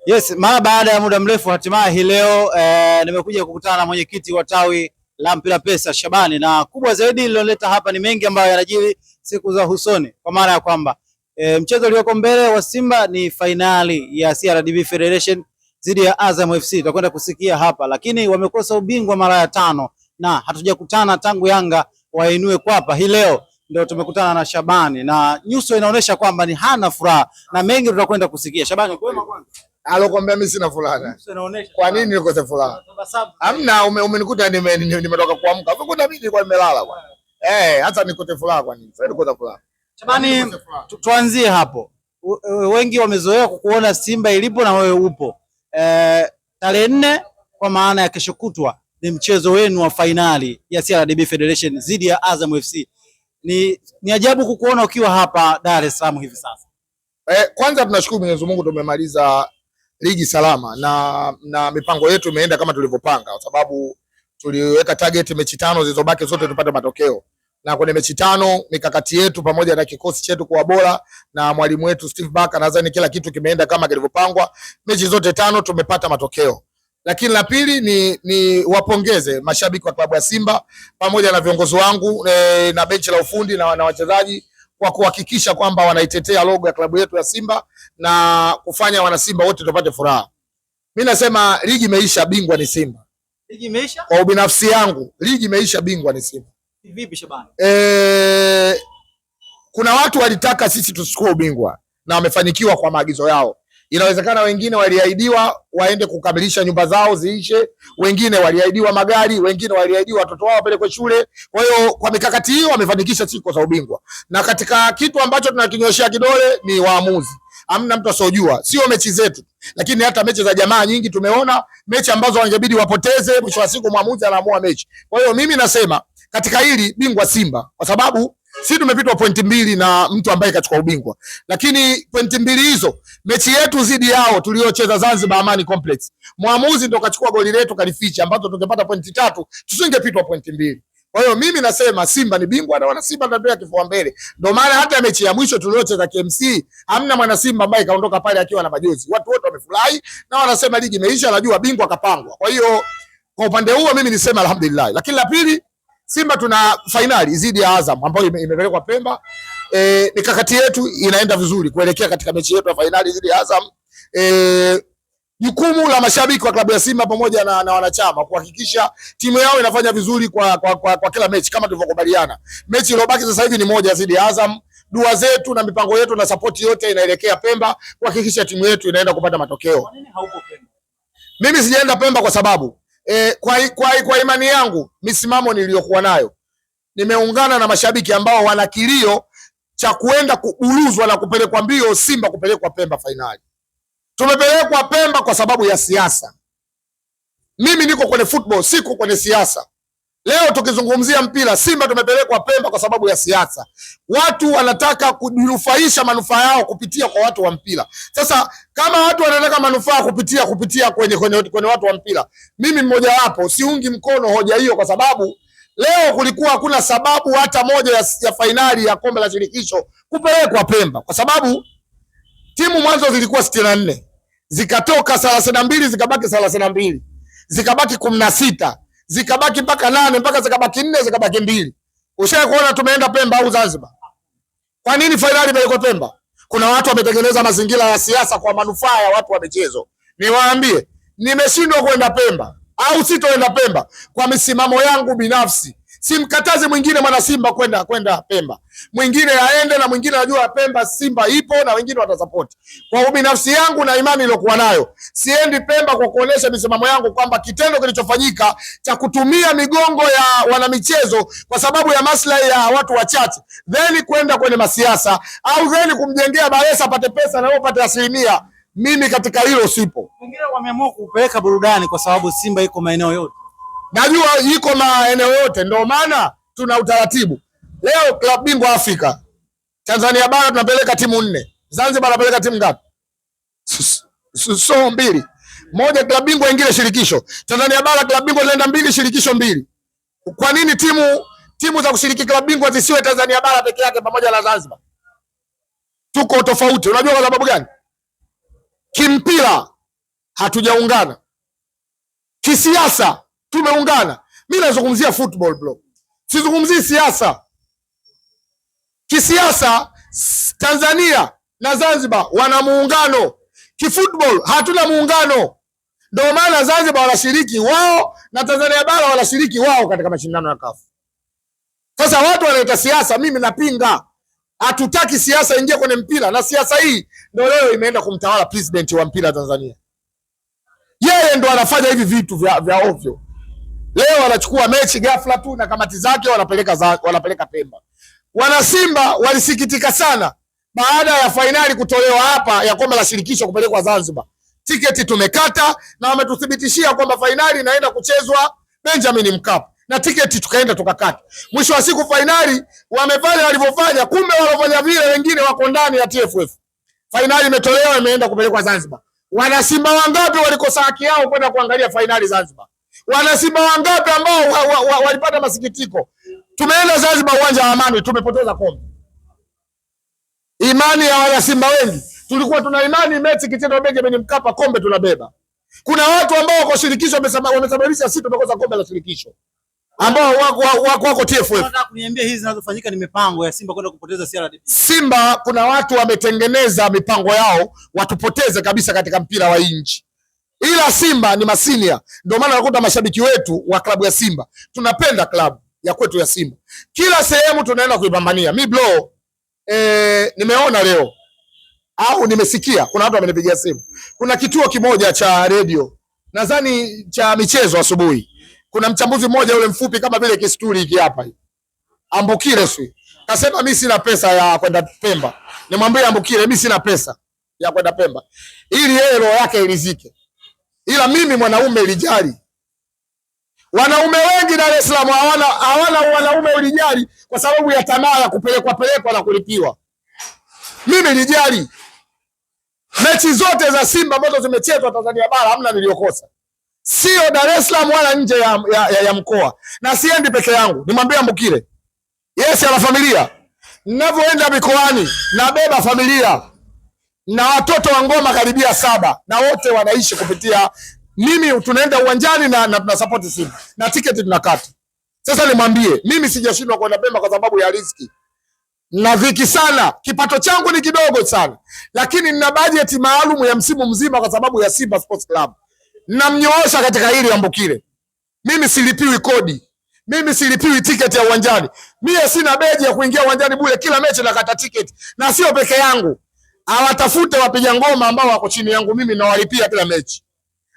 Yes, mara baada ya muda mrefu hatimaye hii leo nimekuja kukutana na mwenyekiti wa tawi la mpira pesa Shabani, na kubwa zaidi nililoleta hapa ni mengi ambayo yanajiri siku za usoni, kwa maana ya kwamba mchezo ulioko mbele wa Simba ni fainali ya CRDB Federation dhidi ya Azam FC. Tutakwenda kusikia hapa, lakini wamekosa ubingwa mara ya 5 na hatujakutana tangu Yanga wainue kwapa. Hii leo ndio tumekutana na Shabani na nyuso inaonyesha kwamba ni hana furaha, na mengi tutakwenda kusikia. Shabani, kwema kwanza? Alokuambia mimi sina furaha. Kwa nini nikose furaha? Hamna, umenikuta nimetoka kuamka. Ukuta mimi nilikuwa nimelala bwana. Hata nikote furaha kwa nini? Sasa nikote furaha. Shabani, tuanzie hapo. Wengi wamezoea kukuona Simba ilipo na wewe upo. Tarehe 4 kwa maana ya kesho kutwa ni mchezo wenu wa fainali ya CRDB Federation dhidi ya Azam FC. Ni ajabu kukuona ukiwa hapa Dar es Salaam hivi sasa. Kwanza tunashukuru Mwenyezi Mungu tumemaliza ligi salama na mipango yetu imeenda kama tulivyopanga, kwa sababu tuliweka target mechi 5 zilizobaki zote tupate matokeo, na kwenye mechi 5 mikakati yetu pamoja na kikosi chetu kuwa bora na mwalimu wetu Steve Barker, nadhani kila kitu kimeenda kama kilivyopangwa. Mechi zote 5 tumepata matokeo. Lakini la pili ni wapongeze mashabiki wa klabu ya Simba pamoja na viongozi wangu na benchi la ufundi na wachezaji kwa kuhakikisha kwamba wanaitetea logo ya klabu yetu ya Simba na kufanya wana Simba wote tupate furaha. Mimi nasema ligi imeisha, bingwa ni Simba. Ligi imeisha? Kwa ubinafsi yangu, ligi imeisha, bingwa ni Simba. Vipi Shabani? Kuna watu walitaka sisi tuchukue ubingwa na wamefanikiwa kwa maagizo yao. Inawezekana wengine waliahidiwa waende kukamilisha nyumba zao ziishe, wengine waliahidiwa magari, wengine waliahidiwa watoto wao wapelekwe shule. Kwa hiyo kwa mikakati hiyo wamefanikisha siku za ubingwa. Na katika kitu ambacho tunakinyoshia kidole ni waamuzi. Hamna mtu asojua, sio mechi zetu, lakini hata mechi za jamaa nyingi tumeona mechi ambazo wangebidi wapoteze, mwisho wa siku mwamuzi anaamua mechi. Kwa hiyo mimi nasema katika hili bingwa Simba, kwa sababu sisi tumepitwa pointi 2 na mtu ambaye kachukua ubingwa. Lakini pointi 2 hizo, mechi yetu zidi yao tuliocheza Zanzibar Amani Complex, mwamuzi ndo kachukua goli letu kalificha, ambapo tungepata pointi 3 tusingepitwa pointi 2. Kwa hiyo mimi nasema Simba ni bingwa na wana Simba ndio kifua mbele. Ndio maana hata mechi ya mwisho tuliocheza KMC hamna mwana Simba ambaye kaondoka pale akiwa na majozi. Watu wote wamefurahi na wanasema ligi imeisha, najua bingwa kapangwa. Kwa hiyo kwa upande huo mimi nisema alhamdulillah. Lakini la pili, Simba tuna finali zidi ya Azam ambayo imepelekwa Pemba. Mikakati yetu inaenda vizuri kuelekea katika mechi yetu ya finali zidi ya Azam. Jukumu la mashabiki wa klabu ya Simba pamoja na wanachama kuhakikisha timu yao inafanya vizuri kwa kila mechi kama tulivyokubaliana. Mechi iliyobaki sasa hivi ni moja zidi ya Azam. Dua zetu na mipango yetu na support yote inaelekea Pemba kuhakikisha timu yetu inaenda kupata matokeo. Kwa nini haupo Pemba? Mimi sijaenda Pemba kwa sababu kwa imani yangu, misimamo niliyokuwa nayo, nimeungana na mashabiki ambao wana kilio cha kuenda kuuluzwa na kupelekwa mbio Simba kupelekwa Pemba finali. Tumepelekwa Pemba kwa sababu ya siasa. Mimi niko kwenye football, siko kwenye siasa. Leo tukizungumzia mpira, Simba tumepelekwa Pemba kwa sababu ya siasa. Watu wanataka kujinufaisha manufaa yao kupitia kwa watu wa mpira. Sasa kama watu wanataka manufaa kupitia kwenye watu wa mpira, mimi mmoja wapo siungi mkono hoja hiyo, kwa sababu leo kulikuwa hakuna sababu hata moja ya fainali ya kombe la shirikisho kupelekwa Pemba, kwa sababu timu mwanzo zilikuwa 64, zikatoka 32, zikabaki 32, zikabaki 16, zikabaki mpaka 8, mpaka zikabaki 4, zikabaki 2. Ushawahi kuona tumeenda Pemba au Zanzibar? Kwa nini fainali imekuwa Pemba? Kuna watu wametengeneza mazingira ya siasa kwa manufaa ya watu wa michezo. Niwaambie, nimeshindwa kwenda Pemba au sitoenda Pemba kwa misimamo yangu binafsi. Simkatazi mwingine mwana Simba kwenda Pemba. Mwingine aende, na mwingine anajua Pemba Simba ipo na wengine watasupport. Kwa ubinafsi yangu na imani iliyokuwa nayo, siendi Pemba kwa kuonesha misimamo yangu kwamba kitendo kilichofanyika cha kutumia migongo ya wanamichezo kwa sababu ya maslahi ya watu wachache, then kwenda kwenye masiasa au then kumjengea Baresa apate pesa na wao apate asilimia, mimi katika hilo sipo. Wengine wameamua kupeleka burudani kwa sababu Simba iko maeneo yote. Najua iko maeneo yote, ndio maana tuna utaratibu. Leo klabu bingwa Afrika, Tanzania bara tunapeleka timu 4. Zanzibar tunapeleka timu ngapi? So 2. Moja klabu bingwa, nyingine shirikisho. Tanzania bara klabu bingwa zinaenda 2, shirikisho 2. Kwa nini timu za kushiriki klabu bingwa zisiwe Tanzania bara peke yake pamoja na Zanzibar? Tuko tofauti. Unajua kwa sababu gani? Kimpira hatujaungana. Kisiasa tumeungana. Mimi nazungumzia football bro, sizungumzii siasa. Kisiasa Tanzania na Zanzibar wana muungano, kifootball hatuna muungano. Ndio maana Zanzibar wanashiriki wao na Tanzania bara wanashiriki wao katika mashindano ya CAF. Sasa watu wanaita siasa, mimi napinga. Hatutaki siasa ingie kwenye mpira, na siasa hii ndio leo imeenda kumtawala president wa mpira Tanzania. Yeye ndo anafanya hivi vitu vya ovyo. Leo wanachukua mechi ghafla tu na kamati zake wanapeleka Pemba. Wana Simba walisikitika sana baada ya fainali kutolewa hapa ya kombe la shirikisho kupelekwa Zanzibar. Tiketi tumekata na wametuthibitishia kwamba fainali inaenda kuchezwa Benjamin Mkapa. Na tiketi tukaenda tukakata. Mwisho wa siku fainali wamefanya walivyofanya, kumbe walofanya vile wengine wako ndani ya TFF. Fainali imetolewa imeenda kupelekwa Zanzibar. Wana Simba wangapi walikosa haki yao kwenda kuangalia fainali Zanzibar? Wana Simba wangapi ambao walipata masikitiko? Tumeenda Zanzibar, uwanja wa Amani, tumepoteza kombe. Imani ya wana Simba wengi, tulikuwa tuna imani mechi kichezwa Benjamin Mkapa kombe tunabeba. Kuna watu ambao wako shirikisho wamesababisha sisi tumekosa kombe la shirikisho, ambao wako TFF. Nataka kuniambia hizi zinazofanyika ni mipango ya Simba kwenda kupoteza CRDB. Simba kuna watu wametengeneza mipango yao watupoteze kabisa katika mpira wa nchi. Ila Simba ni masinia. Ndio maana unakuta mashabiki wetu wa klabu ya Simba tunapenda klabu ya kwetu ya Simba. Kila sehemu tunaenda kuipambania. Mi bro, nimeona leo au nimesikia kuna watu wamenipigia simu. Kuna kituo kimoja cha radio, nadhani cha michezo asubuhi. Kuna mchambuzi mmoja yule mfupi kama vile kisturi hiki hapa hivi. Ambukile sio. Kasema mimi sina pesa ya kwenda Pemba. Nimwambie Ambukile mimi sina pesa ya kwenda Pemba, ili yeye roho yake ilizike. Ila mimi mwanaume ilijali. Wanaume wengi Dar es Salaam hawana wanaume ulijali kwa sababu ya tamaa ya kupelekwa na kulipiwa. Mimi nilijali. Mechi zote za Simba ambazo zimechezwa Tanzania bara hamna niliokosa. Sio Dar es Salaam wala nje ya mkoa. Na siendi peke yangu. Nimwambia Mbukile. Yes, ana familia. Ninavyoenda mikoani nabeba familia. Na watoto wa ngoma karibia 7 na wote wanaishi kupitia mimi. Tunaenda uwanjani na tunasupport Simba. Na tiketi tunakata. Sasa nimwambie, mimi sijashindwa kwenda Pemba kwa sababu ya riziki. Na viki sana, kipato changu ni kidogo sana, lakini nina bajeti maalum ya msimu mzima kwa sababu ya Simba Sports Club. Namnyoosha katika hili Ambukile. Mimi silipiwi kodi. Mimi silipiwi tiketi ya uwanjani. Mimi sina beji ya kuingia uwanjani bure, kila mechi nakata tiketi. Na sio peke yangu. Awatafute wapiga ngoma ambao wako chini yangu mimi na walipia kila mechi.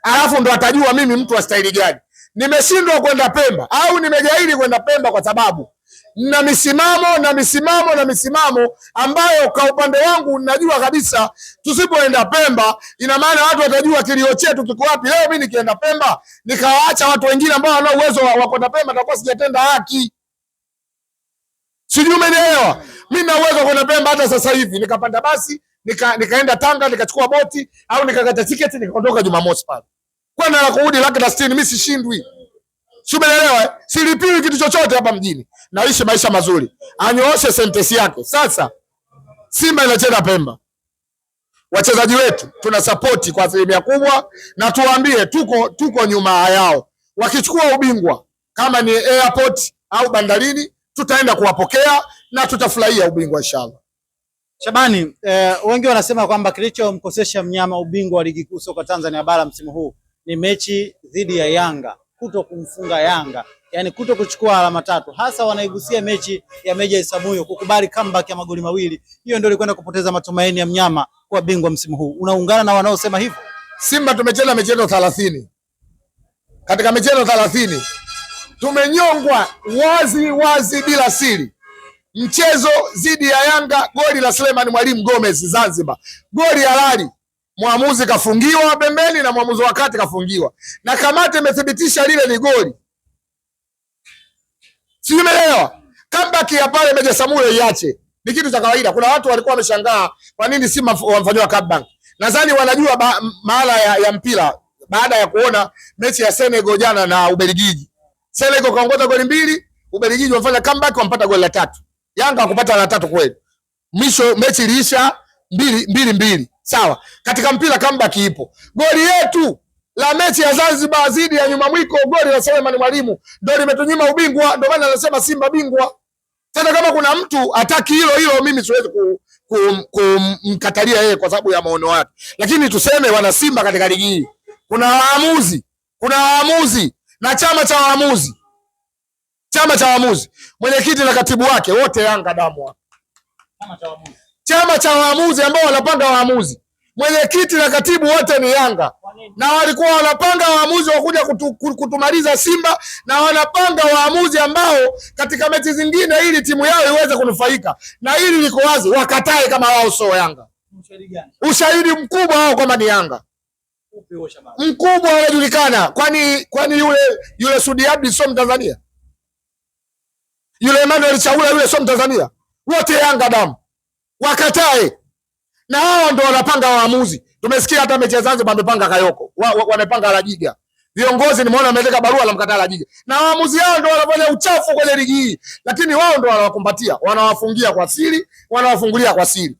Alafu ndo atajua mimi mtu wa staili gani. Nimeshindwa kwenda Pemba au nimejaili kwenda Pemba kwa sababu na misimamo ambayo kwa upande wangu najua kabisa tusipoenda Pemba ina maana watu watajua kilio chetu kiko wapi. Leo mimi nikienda Pemba nikawaacha watu wengine ambao wana uwezo wa kwenda Pemba, nitakuwa sijatenda haki. Sijui umenielewa? Mimi na uwezo kwenda Pemba hata sasa hivi nikapanda basi nikaenda Tanga nikachukua boti au nikakata tiketi nikaondoka Jumamosi pale. Kwenda na kurudi 160 mimi sishindwi. Umeelewa? Silipiwi kitu chochote hapa mjini. Naishi maisha mazuri. Anyooshe sentence yake. Sasa Simba inacheza Pemba. Wachezaji wetu tuna support kwa asilimia kubwa na tuwaambie tuko nyuma yao. Wakichukua ubingwa kama ni airport au bandarini tutaenda kuwapokea na tutafurahia ubingwa inshallah. Shabani, wengi wanasema kwamba kilichomkosesha mnyama ubingwa wa ligi kuu soka Tanzania bara msimu huu ni mechi dhidi ya Yanga, kuto kumfunga Yanga, yani kuto kuchukua alama 3. Hasa wanaigusia mechi ya Meja Isamuyo kukubali comeback ya magoli 2. Hiyo ndio ilikwenda kupoteza matumaini ya mnyama kuwa bingwa msimu huu. Unaungana na wanaosema hivyo? Simba tumecheza michezo 30. Katika michezo 30 tumenyongwa wazi bila siri. Mchezo dhidi ya Yanga, goli la Suleiman Mwalimu Gomez Zanzibar. Goli halali. Mwamuzi kafungiwa pembeni na mwamuzi wa kati kafungiwa. Na kamati imethibitisha lile ni goli. Sio umeelewa? Comeback ya pale Meja Samuel iache. Ni kitu cha kawaida. Kuna watu walikuwa wameshangaa kwa nini Simba wamfanywa comeback. Nadhani wanajua maana ya mpira baada ya kuona mechi ya Senegal jana na Ubelgiji. Senegal kaongoza goli 2, Ubelgiji wamfanya comeback wampata goli la 3. Yanga wakupata la 3 kweli. Mwisho mechi iliisha 2-2. Sawa, katika mpira comeback ipo. Goli yetu la mechi ya Zanzibar dhidi ya Nyuma Mwiko, goli la Selemani Mwalimu ndio limetunyima ubingwa, ndio maana anasema Simba bingwa. Tena kama kuna mtu ataki hilo mimi siwezi kumkatalia yeye kwa sababu ya maono yake. Lakini tuseme wana Simba katika ligi hii kuna waamuzi na chama cha waamuzi, mwenyekiti na katibu wake wote Yanga damu hapa. Chama cha waamuzi ambao wanapanga waamuzi, mwenyekiti na katibu wote ni Yanga, na walikuwa wanapanga waamuzi wa kuja kutumaliza Simba, na wanapanga waamuzi ambao katika mechi zingine ili timu yao iweze kunufaika, na hili liko wazi, wakatae kama wao sio Yanga. Ushahidi mkubwa wao kwamba ni Yanga mkubwa unajulikana. Kwani yule Sudi Abdi sio Mtanzania? Yule Emmanuel Chaula yule sio Mtanzania? Wote Yanga damu, wakatae. Na hao ndio wanapanga waamuzi. Tumesikia hata mechi ya Zanzibar wamepanga Kayoko, wanapanga Rajiga. Viongozi nimeona wameleka barua la mkataa Rajiga. Na waamuzi hao ndio wanafanya uchafu kwenye ligi hii. Lakini wao ndio wanawakumbatia, wanawafungia kwa siri, wanawafungulia kwa siri.